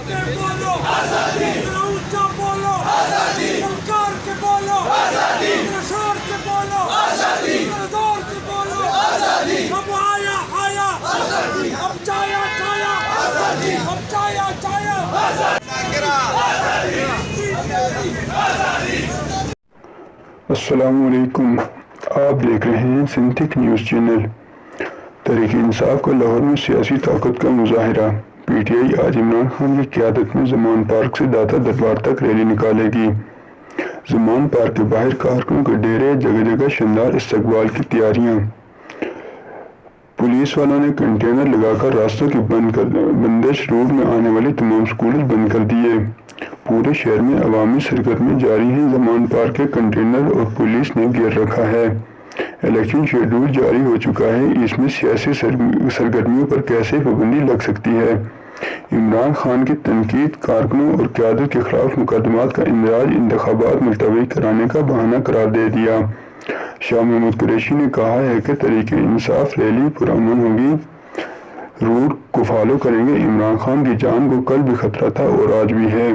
के बोलो आजादी, ऊंचा बोलो आजादी, सरकार के बोलो आजादी, शोर से बोलो आजादी, जोर से बोलो आजादी। अब आया आया आजादी, अब चाया चाया आजादी, अब चाया चाया आजादी। अस्सलामु अलैकुम। आप देख रहे हैं Sintex news channel. Tehreek Insaf का लाहौर में सियासी ताकत का मुजाहिरा। PTI आज इमरान खान की क़यादत में ज़मान पार्क से दाता दरबार तक रैली निकालेगी। ज़मान पार्क के बाहर कारकुनों के डेरे, जगह जगह शानदार इस्तकबाल की तैयारियां। पुलिस वालों ने कंटेनर लगाकर रास्तों की बंदिश, रोड में आने वाले तमाम स्कूल बंद कर दिए। पूरे शहर में अवामी शिरकत में जारी है। ज़मान पार्क के कंटेनर और पुलिस ने घेर रखा है। इलेक्शन शेड्यूल जारी हो चुका है। इसमें सियासी सरगर्मियों पर कैसे पाबंदी लग सकती है? इमरान खान की तनकीद, कारकुनों और क़यादत के खिलाफ मुकदमात का इंदराज इंतखाबात मुलतवी कराने का बहाना करार दे दिया। शाह महमूद कुरैशी ने कहा है कि तहरीक इंसाफ रैली पुरअमन होगी, रूट को फॉलो करेंगे। इमरान खान की जान को कल भी खतरा था और आज भी है।